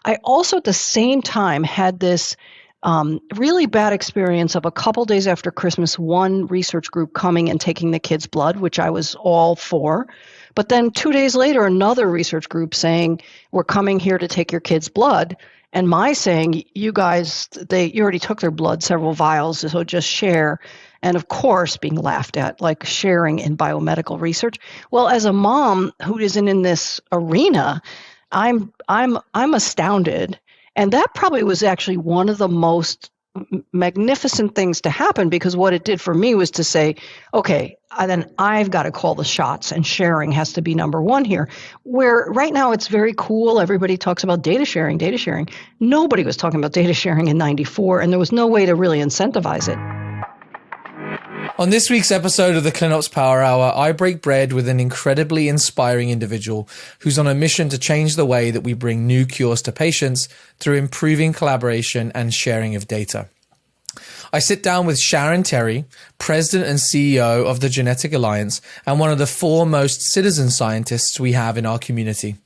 I also at the same time had this really bad experience of a couple days after Christmas, one research group coming and taking the kids' blood, which I was all for. But then 2 days later, another research group saying, we're coming here to take your kids' blood. And my saying, you guys, you already took their blood, several vials, so just share. And of course, being laughed at, like sharing in biomedical research. Well, as a mom who isn't in this arena, I'm astounded. And that probably was actually one of the most magnificent things to happen, because what it did for me was to say, okay, then I've got to call the shots, and sharing has to be number one here. Where right now it's very cool. Everybody talks about data sharing. Nobody was talking about data sharing in 94, and there was no way to really incentivize it. On this week's episode of the ClinOps Power Hour, I break bread with an incredibly inspiring individual who's on a mission to change the way that we bring new cures to patients through improving collaboration and sharing of data. I sit down with Sharon Terry, President and CEO of the Genetic Alliance and one of the foremost citizen scientists we have in our community.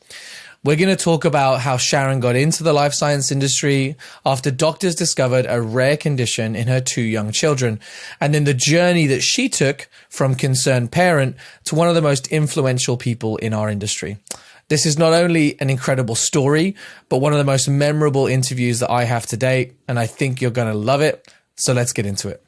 We're going to talk about how Sharon got into the life science industry after doctors discovered a rare condition in her 2 young children, and then the journey that she took from concerned parent to one of the most influential people in our industry. This is not only an incredible story, but one of the most memorable interviews that I have to date, and I think you're going to love it. So let's get into it.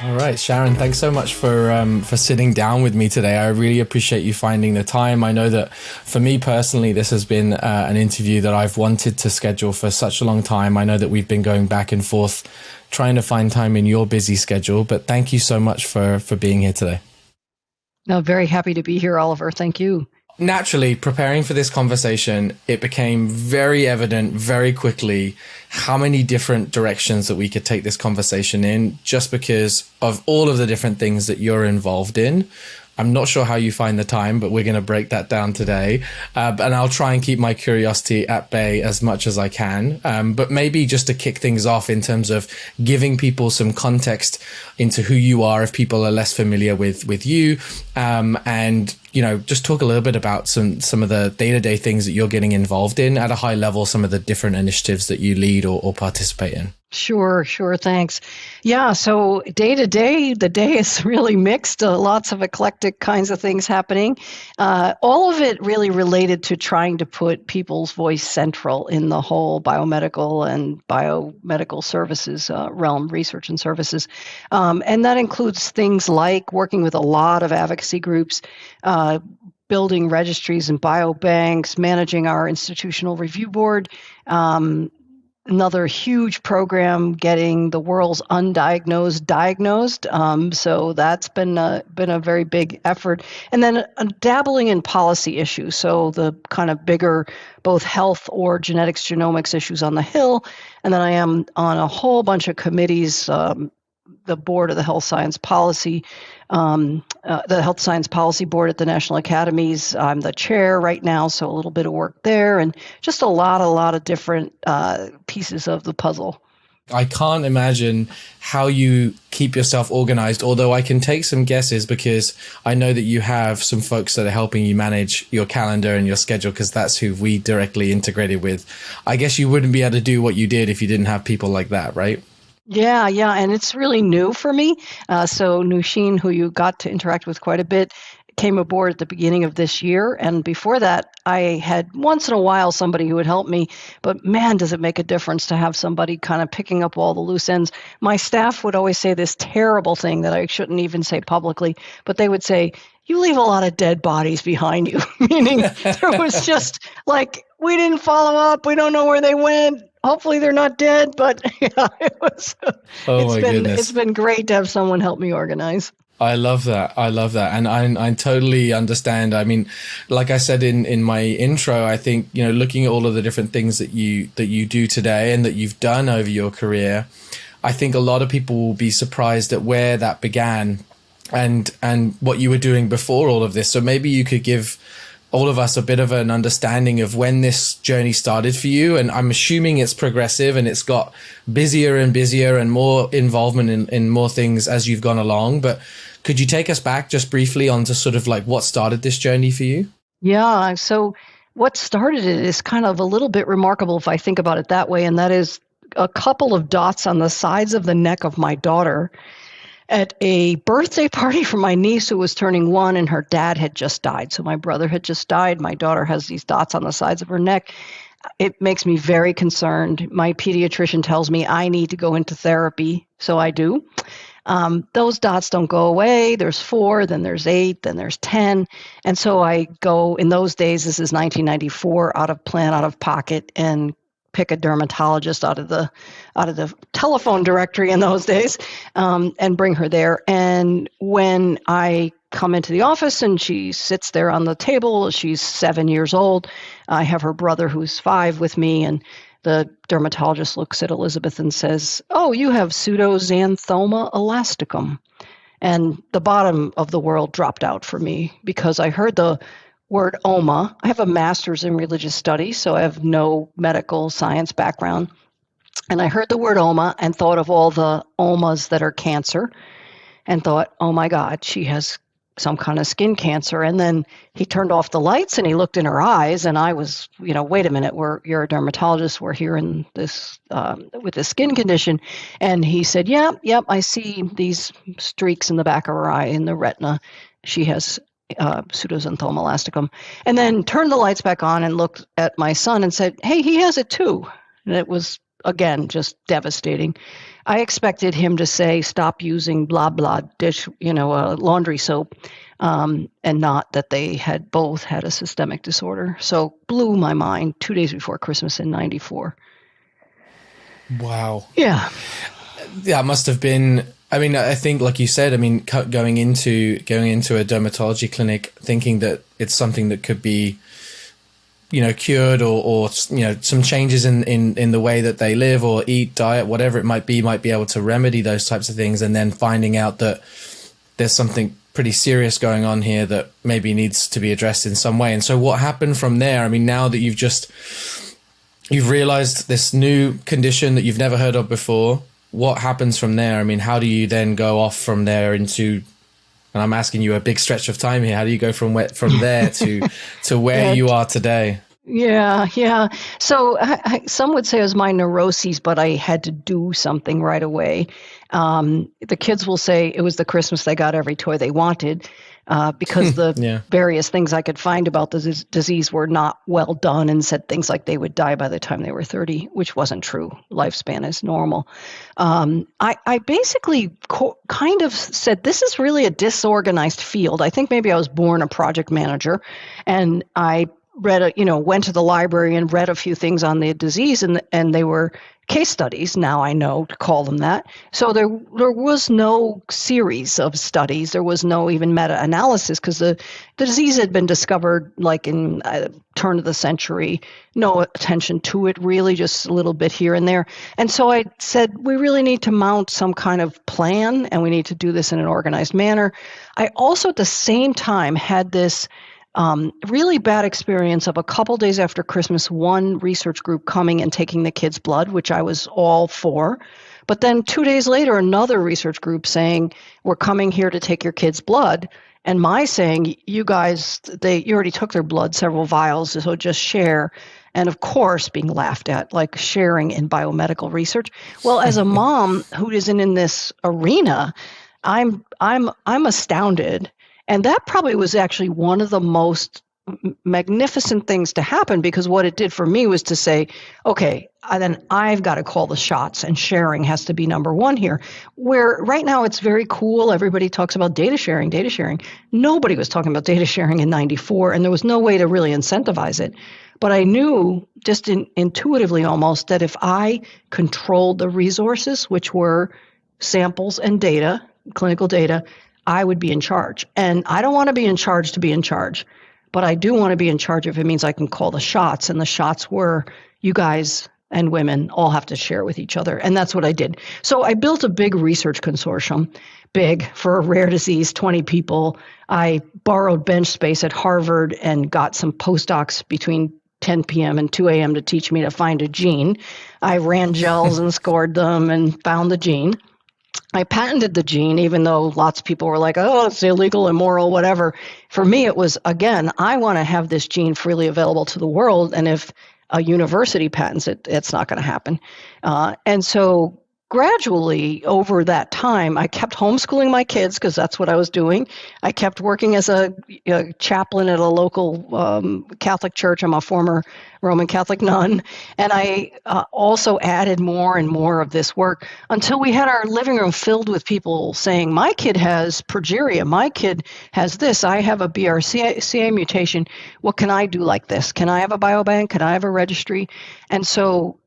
All right, Sharon, thanks so much for sitting down with me today. I really appreciate you finding the time. I know that for me personally, this has been an interview that I've wanted to schedule for such a long time. I know that we've been going back and forth trying to find time in your busy schedule, but thank you so much for being here today. No, very happy to be here, Oliver. Thank you. Naturally, preparing for this conversation, it became very evident very quickly how many different directions that we could take this conversation in, just because of all of the different things that you're involved in. I'm not sure how you find the time, but we're going to break that down today. And I'll try and keep my curiosity at bay as much as I can. But maybe just to kick things off in terms of giving people some context into who you are, if people are less familiar with you, and just talk a little bit about some of the day-to-day things that you're getting involved in at a high level, some of the different initiatives that you lead or participate in. Sure. Thanks. Yeah. So day to day, the day is really mixed. Lots of eclectic kinds of things happening. All of it really related to trying to put people's voice central in the whole biomedical and biomedical services realm, research and services. And that includes things like working with a lot of advocacy groups, building registries and biobanks, managing our institutional review board, another huge program getting the world's undiagnosed diagnosed. So that's been a very big effort. And then dabbling in policy issues. So the kind of bigger, both health or genetics, genomics issues on the Hill. And then I am on a whole bunch of committees, the board of the Health Science Policy, the Health Science Policy Board at the National Academies. I'm the chair right now, so a little bit of work there, and just a lot of different pieces of the puzzle. I can't imagine how you keep yourself organized, although I can take some guesses because I know that you have some folks that are helping you manage your calendar and your schedule, because that's who we directly integrated with. I guess you wouldn't be able to do what you did if you didn't have people like that, right? Yeah, and it's really new for me. So Nushin, who you got to interact with quite a bit, came aboard at the beginning of this year. And before that, I had once in a while somebody who would help me. But man, does it make a difference to have somebody kind of picking up all the loose ends. My staff would always say this terrible thing that I shouldn't even say publicly, but they would say, you leave a lot of dead bodies behind you, meaning there was just like, we didn't follow up. We don't know where they went. Hopefully they're not dead, but yeah, it's been great to have someone help me organize. I love that. And I totally understand. I mean, like I said in my intro, I think, looking at all of the different things that you do today and that you've done over your career, I think a lot of people will be surprised at where that began and what you were doing before all of this. So maybe you could give all of us a bit of an understanding of when this journey started for you. And I'm assuming it's progressive and it's got busier and more involvement in more things as you've gone along. But could you take us back just briefly on to sort of like what started this journey for you? Yeah. So what started it is kind of a little bit remarkable if I think about it that way. And that is a couple of dots on the sides of the neck of my daughter at a birthday party for my niece who was turning 1, and her dad had just died. So my brother had just died. My daughter has these dots on the sides of her neck. It makes me very concerned. My pediatrician tells me I need to go into therapy. So I do. Those dots don't go away. There's 4, then there's 8, then there's 10. And so I go, in those days, this is 1994, out of pocket, and pick a dermatologist out of the telephone directory in those days, and bring her there. And when I come into the office and she sits there on the table, she's 7 years old. I have her brother who's 5 with me, and the dermatologist looks at Elizabeth and says, "Oh, you have pseudoxanthoma elasticum." And the bottom of the world dropped out for me because I heard the word OMA. I have a master's in religious studies, so I have no medical science background. And I heard the word OMA and thought of all the OMAs that are cancer and thought, oh my God, she has some kind of skin cancer. And then he turned off the lights and he looked in her eyes, and I was, wait a minute, you're a dermatologist. We're here in this with this skin condition. And he said, yep, I see these streaks in the back of her eye in the retina. She has pseudoxanthoma elasticum, and then turned the lights back on and looked at my son and said, hey, he has it too. And it was, again, just devastating. I expected him to say, stop using blah, blah, dish, laundry soap, and not that they had both had a systemic disorder. So blew my mind 2 days before Christmas in 94. Wow. Yeah. That must have been, I think, like you said, going into a dermatology clinic thinking that it's something that could be, cured or some changes in the way that they live or eat, diet, whatever it might be able to remedy those types of things. And then finding out that there's something pretty serious going on here that maybe needs to be addressed in some way. And so what happened from there? Now that you've realized this new condition that you've never heard of before, what happens from there? How do you then go off from there into, and I'm asking you a big stretch of time here, how do you go from there to where you are today? Yeah. So some would say it was my neuroses, but I had to do something right away. The kids will say it was the Christmas they got every toy they wanted, because the various things I could find about the disease were not well done and said things like they would die by the time they were 30, which wasn't true. Lifespan is normal. I basically kind of said, this is really a disorganized field. I think maybe I was born a project manager, and I went to the library and read a few things on the disease, and they were case studies. Now I know to call them that. So there was no series of studies. There was no even meta-analysis because the disease had been discovered like in turn of the century. No attention to it really, just a little bit here and there. And so I said, we really need to mount some kind of plan, and we need to do this in an organized manner. I also at the same time had this really bad experience of a couple days after Christmas, one research group coming and taking the kids' blood, which I was all for. But then 2 days later, another research group saying, we're coming here to take your kids' blood. And my saying, you guys, you already took their blood, several vials, so just share. And of course, being laughed at, like sharing in biomedical research. Well, as a mom who isn't in this arena, I'm astounded. And that probably was actually one of the most magnificent things to happen, because what it did for me was to say, okay, then I've got to call the shots, and sharing has to be number one here. Where right now it's very cool. Everybody talks about data sharing. Nobody was talking about data sharing in 94, and there was no way to really incentivize it. But I knew just intuitively almost that if I controlled the resources, which were samples and data, clinical data, I would be in charge. And I don't want to be in charge to be in charge, but I do want to be in charge if it means I can call the shots. And the shots were, you guys and women all have to share with each other. And that's what I did. So I built a big research consortium, big for a rare disease, 20 people. I borrowed bench space at Harvard and got some postdocs between 10 p.m. and 2 a.m. to teach me to find a gene. I ran gels and scored them and found the gene. I patented the gene, even though lots of people were like, oh, it's illegal, immoral, whatever. For me, it was, again, I want to have this gene freely available to the world. And if a university patents it, it's not going to happen. And so gradually over that time, I kept homeschooling my kids because that's what I was doing. I kept working as a chaplain at a local Catholic church. I'm a former Roman Catholic nun. And I also added more and more of this work until we had our living room filled with people saying, my kid has progeria. My kid has this. I have a BRCA mutation. What can I do like this? Can I have a biobank? Can I have a registry? And so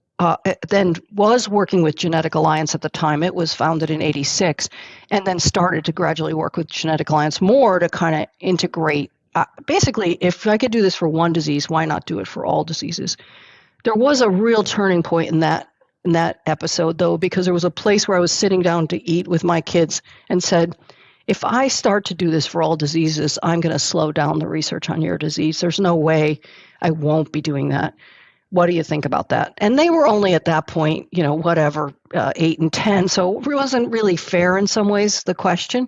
then was working with Genetic Alliance at the time. It was founded in '86, and then started to gradually work with Genetic Alliance more to kind of integrate. Basically, if I could do this for one disease, why not do it for all diseases? There was a real turning point in that episode, though, because there was a place where I was sitting down to eat with my kids and said, if I start to do this for all diseases, I'm going to slow down the research on your disease. There's no way I won't be doing that. What do you think about that? And they were only at that point, 8 and 10. So it wasn't really fair in some ways, the question.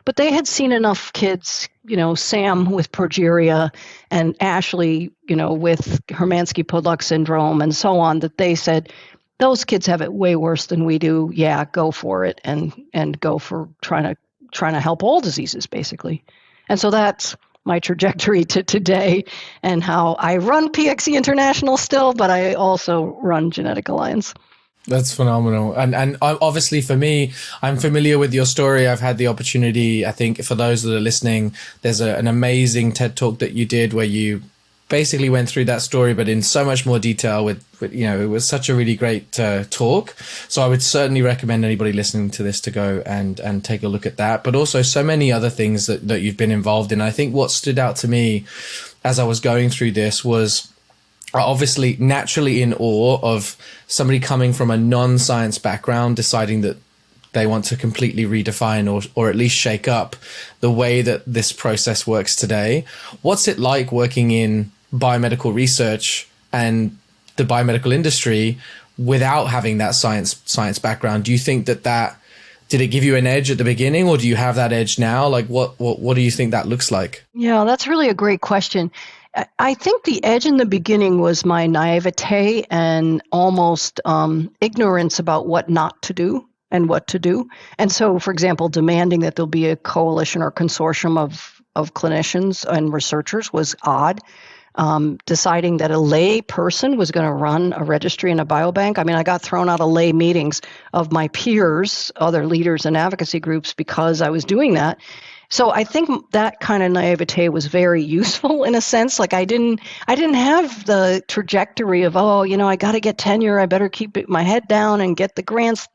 But they had seen enough kids, Sam with progeria and Ashley, with Hermansky-Pudlak syndrome and so on, that they said, those kids have it way worse than we do. Yeah, go for it and go for trying to help all diseases, basically. And so that's my trajectory to today and how I run PXE International still, but I also run Genetic Alliance. That's phenomenal. And obviously for me, I'm familiar with your story. I've had the opportunity, I think for those that are listening, there's an amazing TED Talk that you did where you basically went through that story, but in so much more detail with it was such a really great talk. So I would certainly recommend anybody listening to this to go and take a look at that, but also so many other things that you've been involved in. I think what stood out to me as I was going through this was obviously naturally in awe of somebody coming from a non-science background, deciding that they want to completely redefine or at least shake up the way that this process works today. What's it like working in biomedical research and the biomedical industry without having that science background? Do you think that did it give you an edge at the beginning, or do you have that edge now? Like what do you think that looks like? Yeah, that's really a great question. I think the edge in the beginning was my naivete and almost ignorance about what not to do and what to do. And so, for example, demanding that there'll be a coalition or consortium of clinicians and researchers was odd. Deciding that a lay person was going to run a registry and a biobank. I mean, I got thrown out of lay meetings of my peers, other leaders and advocacy groups, because I was doing that. So I think that kind of naivete was very useful in a sense. Like I didn't have the trajectory of, I got to get tenure. I better keep my head down and get the grants,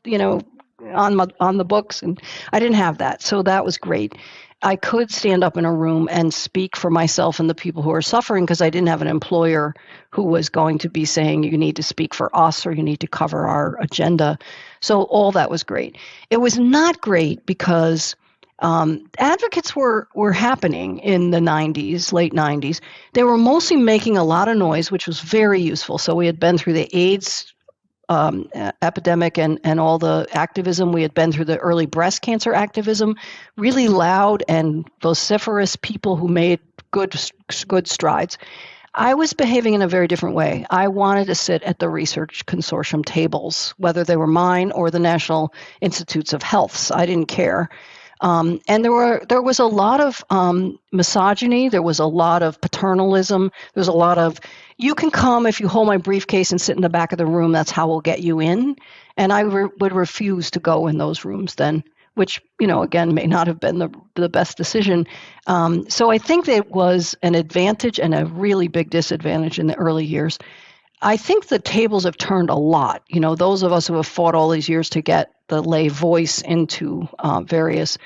on the books. And I didn't have that. So that was great. I could stand up in a room and speak for myself and the people who are suffering because I didn't have an employer who was going to be saying, you need to speak for us or you need to cover our agenda. So all that was great. It was not great because advocates were happening in the 90s, late 90s. They were mostly making a lot of noise, which was very useful. So we had been through the AIDS epidemic and all the activism. We had been through the early breast cancer activism, really loud and vociferous people who made good strides. I was behaving in a very different way. I wanted to sit at the research consortium tables, whether they were mine or the National Institutes of Health's. I didn't care. And there was a lot of misogyny. There was a lot of paternalism. There was a lot of, you can come if you hold my briefcase and sit in the back of the room. That's how we'll get you in. And I would refuse to go in those rooms then, which, again, may not have been the best decision. So I think it was an advantage and a really big disadvantage in the early years. I think the tables have turned a lot. Those of us who have fought all these years to get the lay voice into various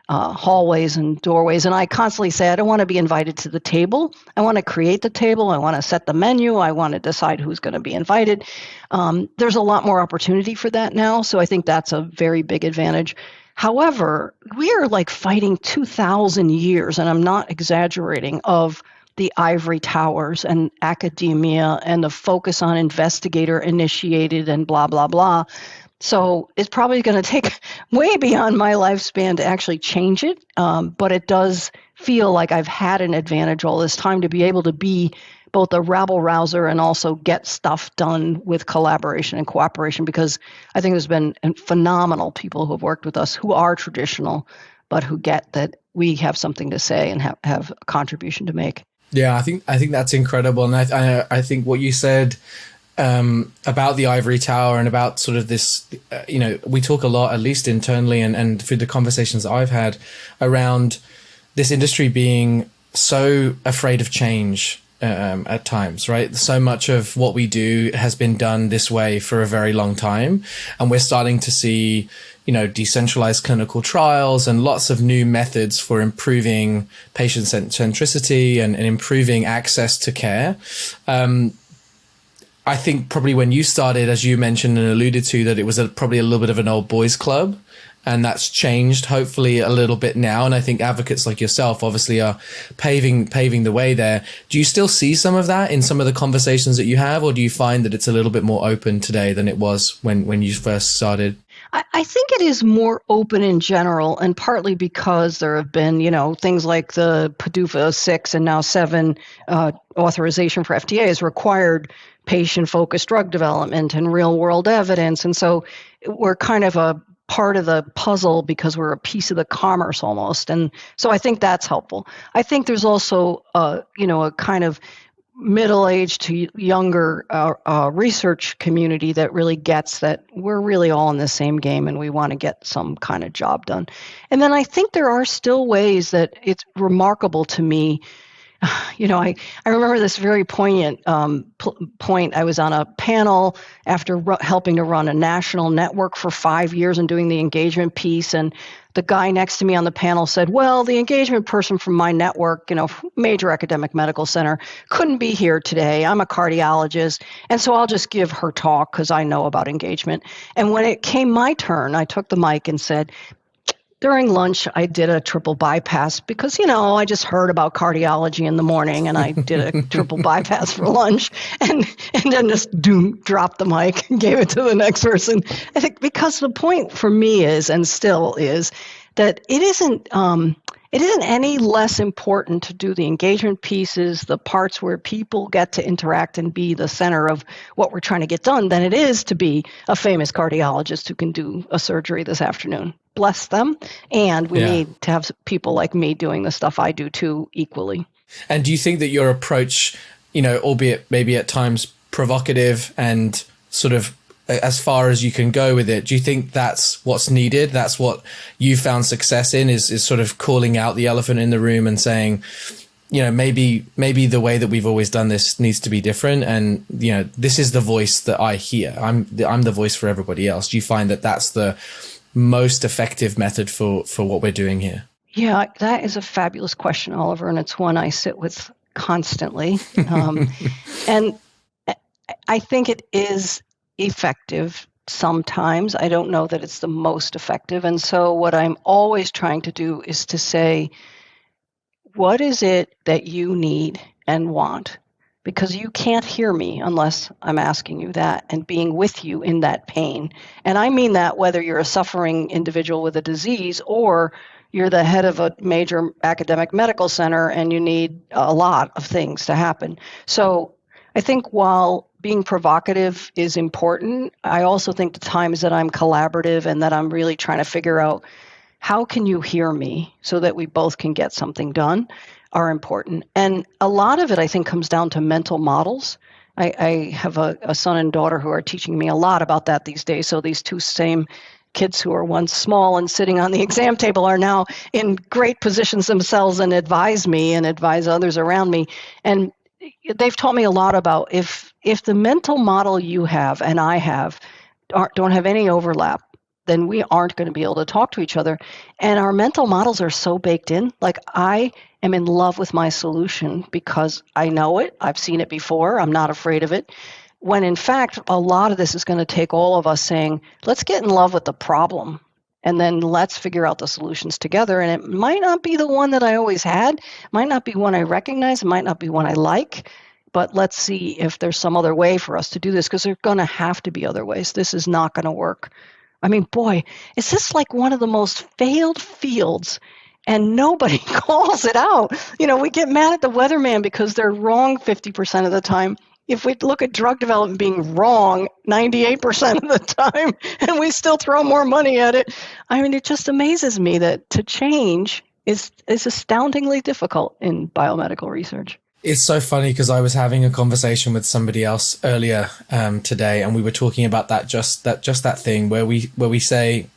hallways and doorways. And I constantly say, I don't want to be invited to the table. I want to create the table. I want to set the menu. I want to decide who's going to be invited. There's a lot more opportunity for that now. So I think that's a very big advantage. However, we are like fighting 2,000 years, and I'm not exaggerating, of the ivory towers and academia and the focus on investigator initiated and blah, blah, blah. So it's probably going to take way beyond my lifespan to actually change it. But it does feel like I've had an advantage all this time to be able to be both a rabble rouser and also get stuff done with collaboration and cooperation, because I think there's been phenomenal people who have worked with us who are traditional, but who get that we have something to say and have a contribution to make. Yeah, I think that's incredible. And I think what you said about the ivory tower and about sort of this, we talk a lot, at least internally and through the conversations that I've had, around this industry being so afraid of change at times, right? So much of what we do has been done this way for a very long time. And we're starting to see, decentralized clinical trials and lots of new methods for improving patient centricity and improving access to care. I think probably when you started, as you mentioned and alluded to, that it was probably a little bit of an old boys club. And that's changed, hopefully, a little bit now. And I think advocates like yourself obviously are paving the way there. Do you still see some of that in some of the conversations that you have, or do you find that it's a little bit more open today than it was when you first started? I think it is more open in general, and partly because there have been, things like the PDUFA 6 and now 7 authorization for FDA has required patient-focused drug development and real-world evidence. And so we're kind of a part of the puzzle because we're a piece of the commerce almost. And so I think that's helpful. I think there's also, a kind of middle-aged to younger research community that really gets that we're really all in the same game and we want to get some kind of job done. And then I think there are still ways that it's remarkable to me. I remember this very poignant point. I was on a panel after helping to run a national network for 5 years and doing the engagement piece. And the guy next to me on the panel said, well, the engagement person from my network, major academic medical center, couldn't be here today. I'm a cardiologist. And so I'll just give her talk because I know about engagement. And when it came my turn, I took the mic and said, during lunch, I did a triple bypass because, I just heard about cardiology in the morning and I did a triple bypass for lunch and then just dropped the mic and gave it to the next person. I think because the point for me is, and still is, that it isn't any less important to do the engagement pieces, the parts where people get to interact and be the center of what we're trying to get done, than it is to be a famous cardiologist who can do a surgery this afternoon. Bless them. And we need to have people like me doing the stuff I do too equally. And do you think that your approach, albeit maybe at times provocative and sort of as far as you can go with it, do you think that's what's needed? That's what you found success in, is sort of calling out the elephant in the room and saying, maybe the way that we've always done this needs to be different. And, this is the voice that I hear. I'm the voice for everybody else. Do you find that that's the most effective method for what we're doing here? Yeah, that is a fabulous question, Oliver. And it's one I sit with constantly. And I think it is effective sometimes. I don't know that it's the most effective. And so what I'm always trying to do is to say, what is it that you need and want? Because you can't hear me unless I'm asking you that and being with you in that pain. And I mean that whether you're a suffering individual with a disease or you're the head of a major academic medical center and you need a lot of things to happen. So I think while being provocative is important, I also think the times that I'm collaborative and that I'm really trying to figure out how can you hear me so that we both can get something done are important. And a lot of it, I think, comes down to mental models. I have a son and daughter who are teaching me a lot about that these days. So these two same kids who were once small and sitting on the exam table are now in great positions themselves and advise me and advise others around me. And they've taught me a lot about if the mental model you have and I have don't have any overlap, then we aren't going to be able to talk to each other. And our mental models are so baked in. Like, I am in love with my solution because I know it. I've seen it before. I'm not afraid of it. When in fact, a lot of this is going to take all of us saying, let's get in love with the problem and then let's figure out the solutions together. And it might not be the one that I always had, might not be one I recognize, it might not be one I like, but let's see if there's some other way for us to do this, because there's going to have to be other ways. This is not going to work. I mean, boy, is this like one of the most failed fields, and nobody calls it out. We get mad at the weatherman because they're wrong 50% of the time. If we look at drug development being wrong 98% of the time, and we still throw more money at it, I mean, it just amazes me that to change is astoundingly difficult in biomedical research. It's so funny because I was having a conversation with somebody else earlier today, and we were talking about that thing where we say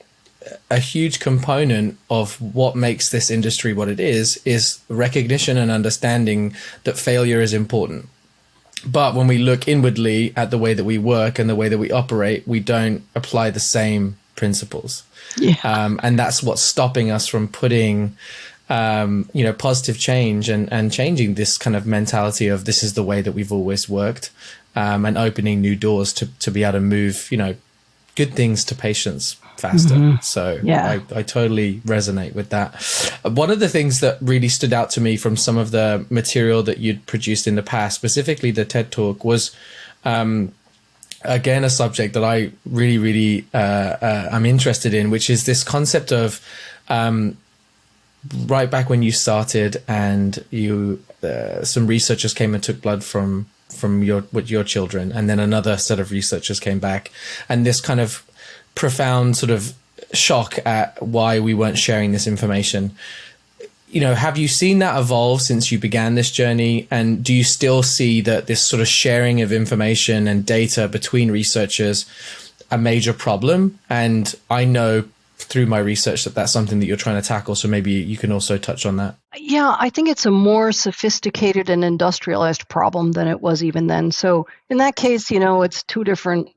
a huge component of what makes this industry what it is recognition and understanding that failure is important. But when we look inwardly at the way that we work and the way that we operate, we don't apply the same principles. Yeah. And that's what's stopping us from putting, positive change and changing this kind of mentality of this is the way that we've always worked, and opening new doors to be able to move, good things to patients faster. Mm-hmm. So yeah. I totally resonate with that. One of the things that really stood out to me from some of the material that you'd produced in the past, specifically the TED Talk, was again a subject that I really, really I'm interested in, which is this concept of right back when you started and you some researchers came and took blood from your children, and then another set of researchers came back, and this kind of profound sort of shock at why we weren't sharing this information. Have you seen that evolve since you began this journey? And do you still see that this sort of sharing of information and data between researchers a major problem? And I know through my research that that's something that you're trying to tackle. So maybe you can also touch on that. Yeah, I think it's a more sophisticated and industrialized problem than it was even then. So in that case, it's two different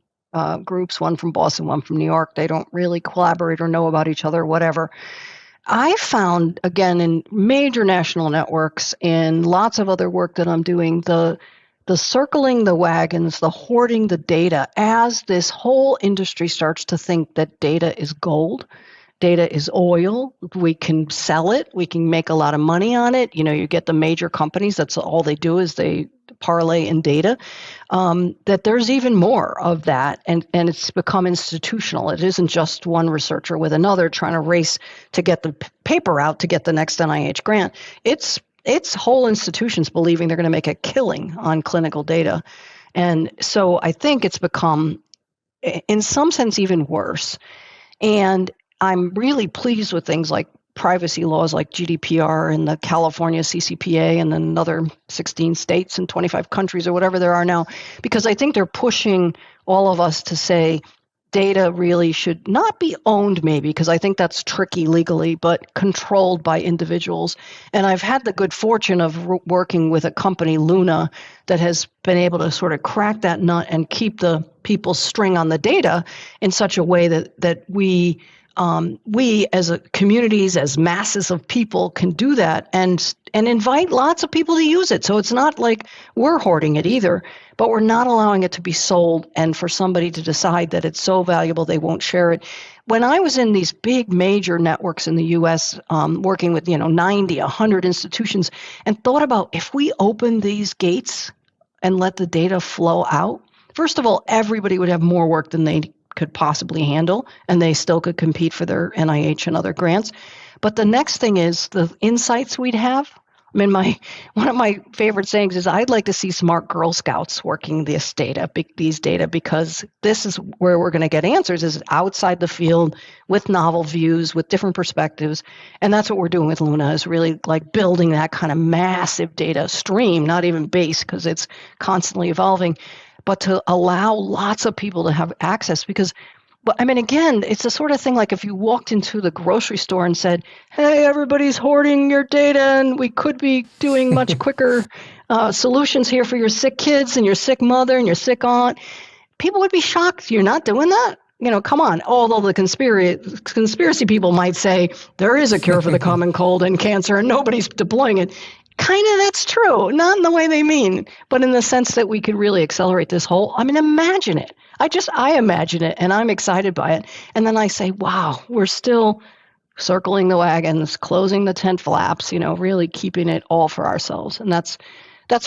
groups, one from Boston, one from New York. They don't really collaborate or know about each other, whatever. I found, again, in major national networks and lots of other work that I'm doing, the circling the wagons, the hoarding the data, as this whole industry starts to think that data is gold, data is oil, we can sell it, we can make a lot of money on it. You get the major companies, that's all they do is they parlay in data, that there's even more of that, and it's become institutional. It isn't just one researcher with another trying to race to get the paper out to get the next NIH grant. It's whole institutions believing they're going to make a killing on clinical data. And so I think it's become, in some sense, even worse. And I'm really pleased with things like privacy laws like GDPR and the California CCPA and then another 16 states and 25 countries or whatever there are now, because I think they're pushing all of us to say data really should not be owned, maybe, because I think that's tricky legally, but controlled by individuals. And I've had the good fortune of working with a company, Luna, that has been able to sort of crack that nut and keep the people's string on the data in such a way that we as communities, as masses of people, can do that and invite lots of people to use it. So it's not like we're hoarding it either, but we're not allowing it to be sold and for somebody to decide that it's so valuable they won't share it. When I was in these big major networks in the U.S., working with 90, 100 institutions, and thought about if we open these gates and let the data flow out, first of all, everybody would have more work than they could possibly handle, and they still could compete for their NIH and other grants. But the next thing is the insights we'd have. I mean, one of my favorite sayings is I'd like to see smart Girl Scouts working these data, because this is where we're going to get answers, is outside the field with novel views, with different perspectives. And that's what we're doing with Luna, is really like building that kind of massive data stream, not even base because it's constantly evolving, but to allow lots of people to have access. Because, again, it's the sort of thing like if you walked into the grocery store and said, hey, everybody's hoarding your data and we could be doing much quicker solutions here for your sick kids and your sick mother and your sick aunt, people would be shocked you're not doing that. come on. Although the conspiracy people might say there is a cure for the common cold and cancer and nobody's deploying it. Kind of that's true, not in the way they mean, but in the sense that we could really accelerate this whole, imagine it. I imagine it and I'm excited by it. And then I say, wow, we're still circling the wagons, closing the tent flaps, really keeping it all for ourselves. And that's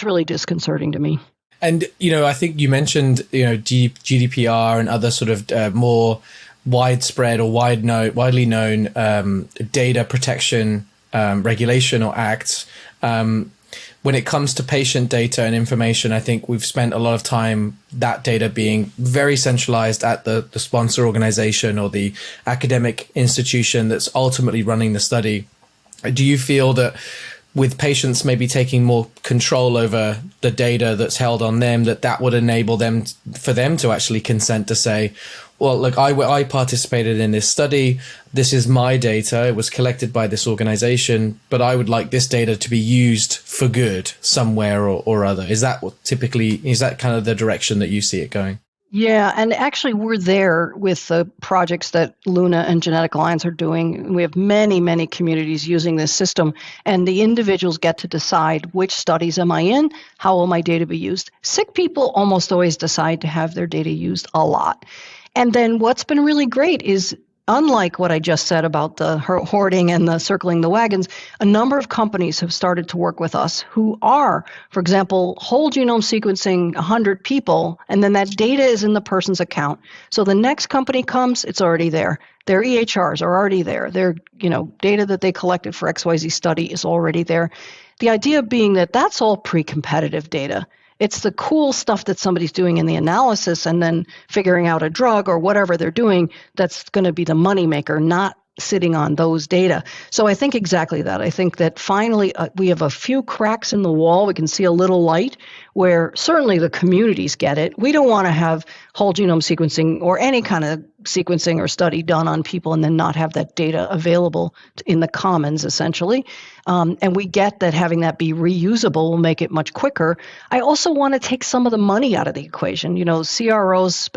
really disconcerting to me. And, I think you mentioned, GDPR and other sort of more widespread or widely known data protection regulation or acts. When it comes to patient data and information, I think we've spent a lot of time that data being very centralized at the sponsor organization or the academic institution that's ultimately running the study. Do you feel that with patients maybe taking more control over the data that's held on them, that would enable them for them to actually consent to say, well, look, I participated in this study. This is my data. It was collected by this organization, but I would like this data to be used for good somewhere or other. Is that kind of the direction that you see it going? Yeah, and actually we're there with the projects that Luna and Genetic Alliance are doing. We have many, many communities using this system, and the individuals get to decide which studies am I in, how will my data be used. Sick people almost always decide to have their data used a lot. And then what's been really great is, unlike what I just said about the hoarding and the circling the wagons, a number of companies have started to work with us who are, for example, whole genome sequencing 100 people, and then that data is in the person's account. So the next company comes, it's already there. Their EHRs are already there. Their data that they collected for XYZ study is already there. The idea being that that's all pre-competitive data. It's the cool stuff that somebody's doing in the analysis and then figuring out a drug or whatever they're doing that's going to be the moneymaker, not sitting on those data. So I think exactly that. I think that finally we have a few cracks in the wall. We can see a little light where certainly the communities get it. We don't want to have whole genome sequencing or any kind of sequencing or study done on people and then not have that data available in the commons, essentially. And we get that having that be reusable will make it much quicker. I also want to take some of the money out of the equation. CROs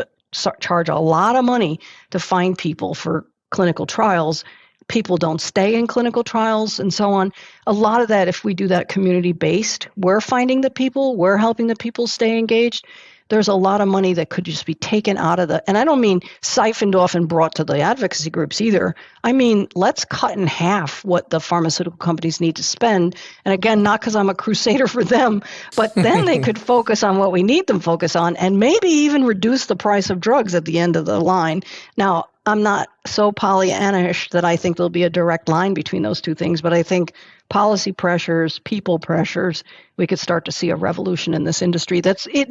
charge a lot of money to find people for clinical trials. People don't stay in clinical trials and so on. A lot of that, if we do that community-based, we're finding the people, we're helping the people stay engaged. There's a lot of money that could just be taken out of and I don't mean siphoned off and brought to the advocacy groups either. I mean, let's cut in half what the pharmaceutical companies need to spend. And again, not because I'm a crusader for them, but then they could focus on what we need them to focus on and maybe even reduce the price of drugs at the end of the line. Now, I'm not so Pollyanna-ish that I think there'll be a direct line between those two things, but I think policy pressures, people pressures, we could start to see a revolution in this industry. It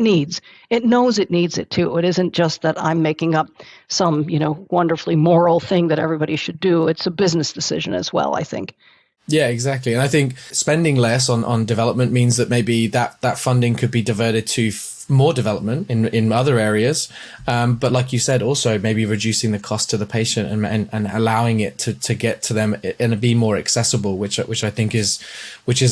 knows it needs it too. It isn't just that I'm making up some, wonderfully moral thing that everybody should do. It's a business decision as well, I think. Yeah, exactly. And I think spending less on development means that maybe that funding could be diverted to more development in other areas. But like you said, also maybe reducing the cost to the patient and allowing it to get to them and be more accessible, which I think is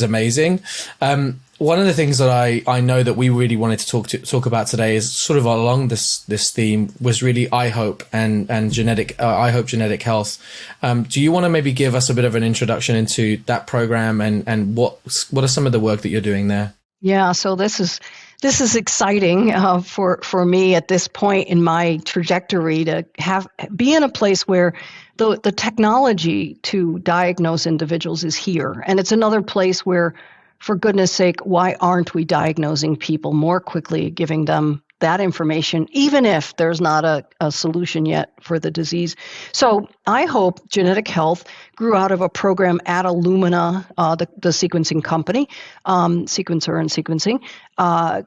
amazing. One of the things that I know that we really wanted to talk about today is sort of along this theme was really iHope and iHope Genetic Health. Do you want to maybe give us a bit of an introduction into that program and what are some of the work that you're doing there? Yeah, so this is exciting for me at this point in my trajectory to be in a place where the technology to diagnose individuals is here, and it's another place where, for goodness sake, why aren't we diagnosing people more quickly, giving them that information, even if there's not a solution yet for the disease? So iHope Genetic Health grew out of a program at Illumina, the sequencing company, sequencer and sequencing,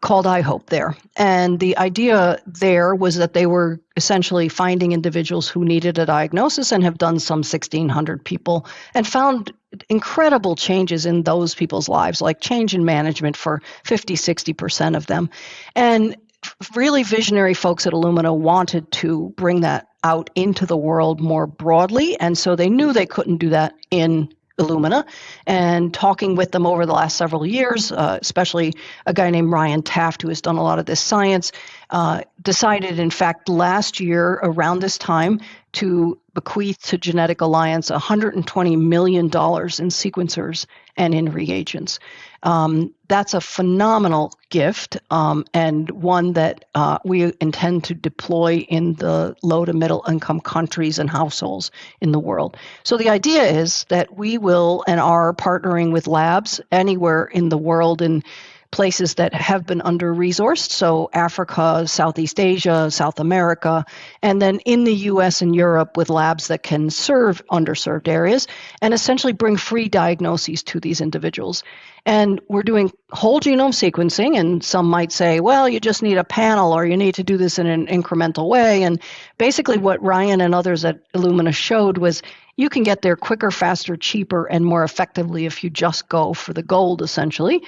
called iHope there. And the idea there was that they were essentially finding individuals who needed a diagnosis and have done some 1,600 people and found incredible changes in those people's lives, like change in management for 50, 60% of them. And really visionary folks at Illumina wanted to bring that out into the world more broadly. And so they knew they couldn't do that in Illumina, and talking with them over the last several years, especially a guy named Ryan Taft, who has done a lot of this science, decided, in fact, last year around this time to bequeath to Genetic Alliance $120 million in sequencers and in reagents. That's a phenomenal gift, and one that we intend to deploy in the low to middle income countries and households in the world. So the idea is that we will and are partnering with labs anywhere in the world in places that have been under-resourced, so Africa, Southeast Asia, South America, and then in the US and Europe with labs that can serve underserved areas and essentially bring free diagnoses to these individuals. And we're doing whole genome sequencing, and some might say, well, you just need a panel or you need to do this in an incremental way. And basically what Ryan and others at Illumina showed was you can get there quicker, faster, cheaper, and more effectively if you just go for the gold, essentially,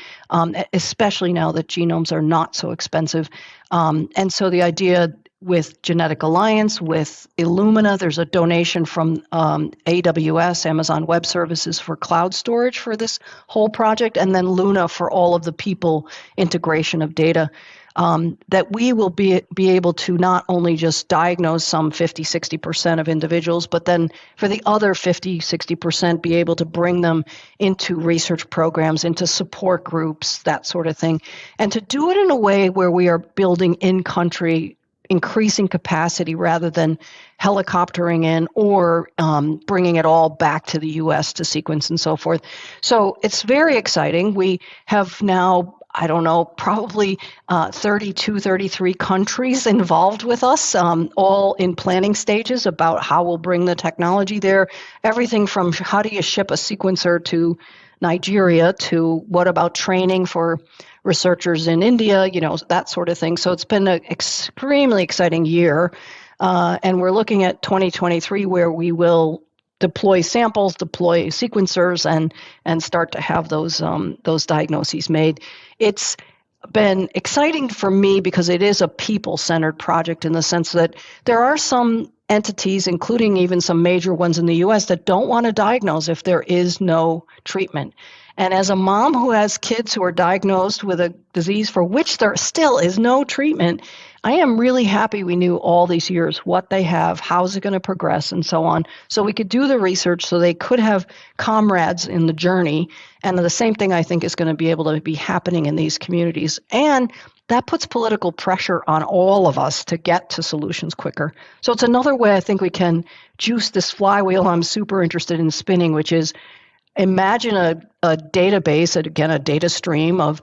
especially now that genomes are not so expensive. And so the idea with Genetic Alliance, with Illumina, there's a donation from AWS, Amazon Web Services, for cloud storage for this whole project, and then Luna for all of the people integration of data. That we will be able to not only just diagnose some 50, 60% of individuals, but then for the other 50, 60%, be able to bring them into research programs, into support groups, that sort of thing. And to do it in a way where we are building in-country, increasing capacity rather than helicoptering in or bringing it all back to the U.S. to sequence and so forth. So it's very exciting. We have now, I don't know, probably 32, 33 countries involved with us, all in planning stages about how we'll bring the technology there. Everything from how do you ship a sequencer to Nigeria to what about training for researchers in India, that sort of thing. So it's been an extremely exciting year. And we're looking at 2023 where we will deploy samples, deploy sequencers, and start to have those diagnoses made. It's been exciting for me because it is a people-centered project in the sense that there are some entities, including even some major ones in the U.S., that don't want to diagnose if there is no treatment. And as a mom who has kids who are diagnosed with a disease for which there still is no treatment, I am really happy we knew all these years what they have, how is it going to progress, and so on. So we could do the research so they could have comrades in the journey. And the same thing I think is going to be able to be happening in these communities. And that puts political pressure on all of us to get to solutions quicker. So it's another way I think we can juice this flywheel I'm super interested in spinning, which is imagine a database, again, a data stream of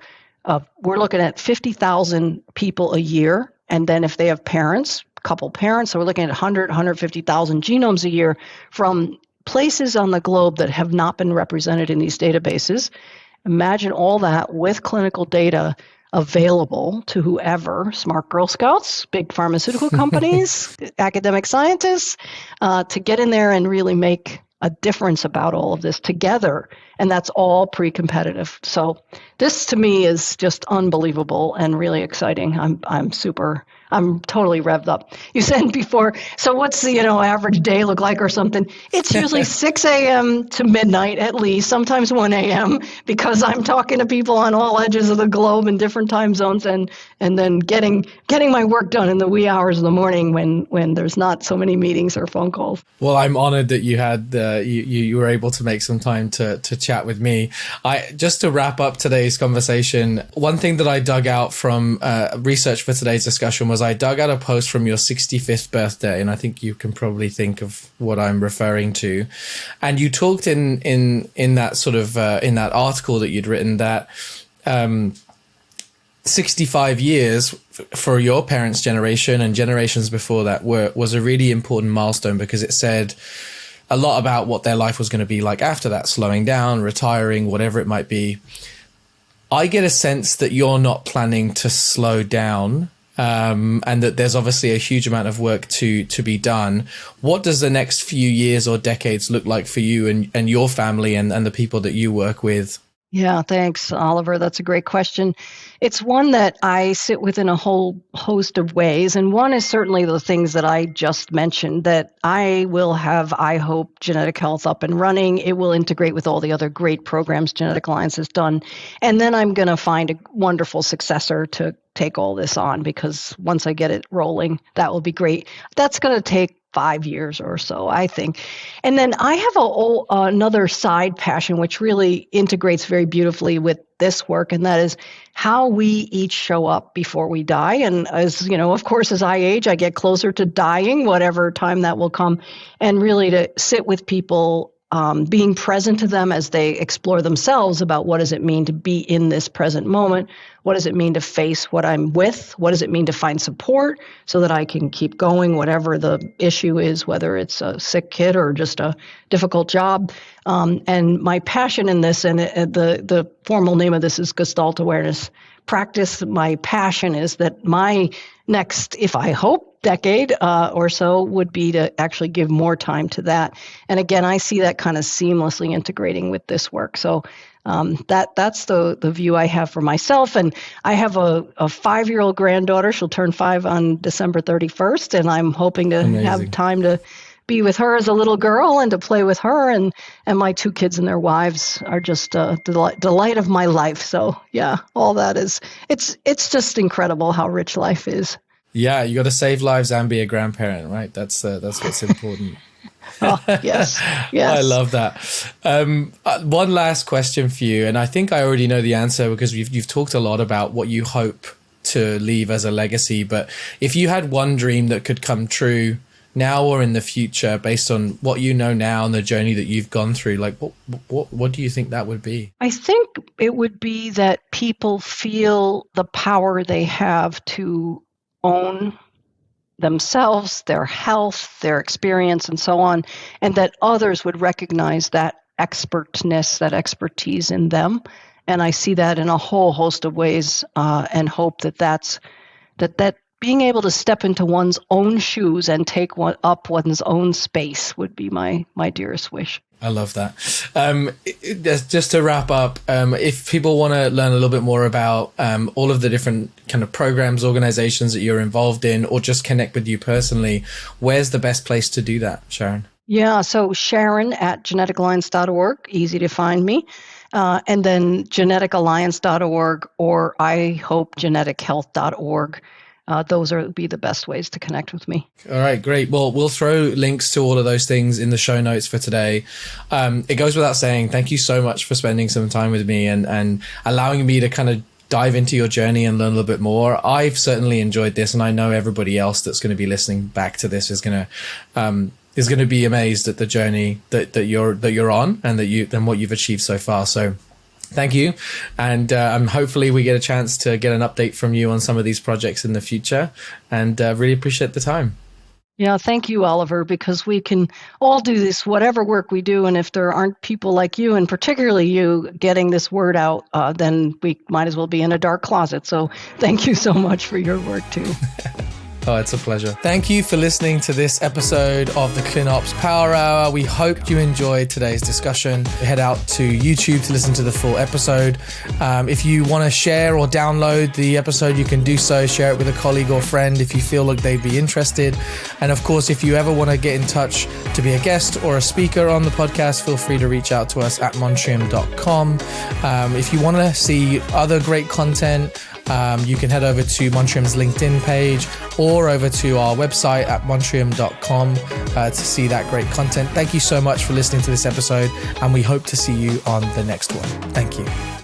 we're looking at 50,000 people a year. And then if they have parents, a couple parents, so we're looking at 150,000 genomes a year from places on the globe that have not been represented in these databases. Imagine all that with clinical data available to whoever, smart Girl Scouts, big pharmaceutical companies, academic scientists, to get in there and really make a difference about all of this together. And that's all pre-competitive. So this to me is just unbelievable and really exciting. I'm totally revved up. You said before, so what's the average day look like or something? It's usually 6 a.m. to midnight at least, sometimes 1 a.m. because I'm talking to people on all edges of the globe in different time zones and then getting my work done in the wee hours of the morning when there's not so many meetings or phone calls. Well, I'm honored that you had you were able to make some time to chat with me. Just to wrap up today's conversation, one thing that I dug out from research for today's discussion was I dug out a post from your 65th birthday, and I think you can probably think of what I'm referring to. And you talked in that sort of in that article that you'd written that 65 years for your parents' generation and generations before that was a really important milestone because it said a lot about what their life was going to be like after that, slowing down, retiring, whatever it might be. I get a sense that you're not planning to slow down, and that there's obviously a huge amount of work to be done. What does the next few years or decades look like for you and your family and the people that you work with? Yeah, thanks, Oliver. That's a great question. It's one that I sit with in a whole host of ways. And one is certainly the things that I just mentioned, that I will have iHope Genetic Health up and running. It will integrate with all the other great programs Genetic Alliance has done. And then I'm going to find a wonderful successor to take all this on, because once I get it rolling, that will be great. That's going to take 5 years or so, I think. And then I have another side passion, which really integrates very beautifully with this work, and that is how we each show up before we die. And as you know, of course, as I age, I get closer to dying, whatever time that will come, and really to sit with people, being present to them as they explore themselves about what does it mean to be in this present moment? What does it mean to face what I'm with? What does it mean to find support so that I can keep going, whatever the issue is, whether it's a sick kid or just a difficult job? And my passion in this, and the formal name of this is Gestalt Awareness Practice. My passion is that my next, if I hope, decade or so would be to actually give more time to that. And again, I see that kind of seamlessly integrating with this work. So that's the view I have for myself. And I have a 5-year-old granddaughter. She'll turn 5 on December 31st. And I'm hoping to have time to be with her as a little girl and to play with her. And my 2 kids and their wives are just a delight of my life. So yeah, all that is, it's just incredible how rich life is. Yeah, you got to save lives and be a grandparent, right? That's what's important. Oh, yes. I love that. One last question for you, and I think I already know the answer because you've talked a lot about what you hope to leave as a legacy. But if you had one dream that could come true now or in the future, based on what you know now and the journey that you've gone through, like what do you think that would be? I think it would be that people feel the power they have to own themselves, their health, their experience, and so on, and that others would recognize that expertness, that expertise in them. And I see that in a whole host of ways, and hope that being able to step into one's own shoes and take up one's own space would be my dearest wish. I love that. Just to wrap up, if people want to learn a little bit more about all of the different kind of programs, organizations that you're involved in, or just connect with you personally, where's the best place to do that, Sharon? Yeah, so Sharon at geneticalliance.org, easy to find me. And then geneticalliance.org or iHopeGeneticHealth.org. Those would be the best ways to connect with me. All right, great. Well, we'll throw links to all of those things in the show notes for today. It goes without saying, thank you so much for spending some time with me and allowing me to kind of dive into your journey and learn a little bit more. I've certainly enjoyed this, and I know everybody else that's going to be listening back to this is going to be amazed at the journey that you're on and what you've achieved so far. So thank you. And hopefully we get a chance to get an update from you on some of these projects in the future, and really appreciate the time. Yeah, thank you, Oliver, because we can all do this, whatever work we do. And if there aren't people like you, and particularly you, getting this word out, then we might as well be in a dark closet. So thank you so much for your work, too. Oh, it's a pleasure. Thank you for listening to this episode of the ClinOps Power Hour. We hope you enjoyed today's discussion. Head out to YouTube to listen to the full episode. If you want to share or download the episode, you can do so. Share it with a colleague or friend if you feel like they'd be interested. And of course, if you ever want to get in touch to be a guest or a speaker on the podcast, feel free to reach out to us at montrium.com. If you want to see other great content, you can head over to Montrium's LinkedIn page or over to our website at montrium.com to see that great content. Thank you so much for listening to this episode, and we hope to see you on the next one. Thank you.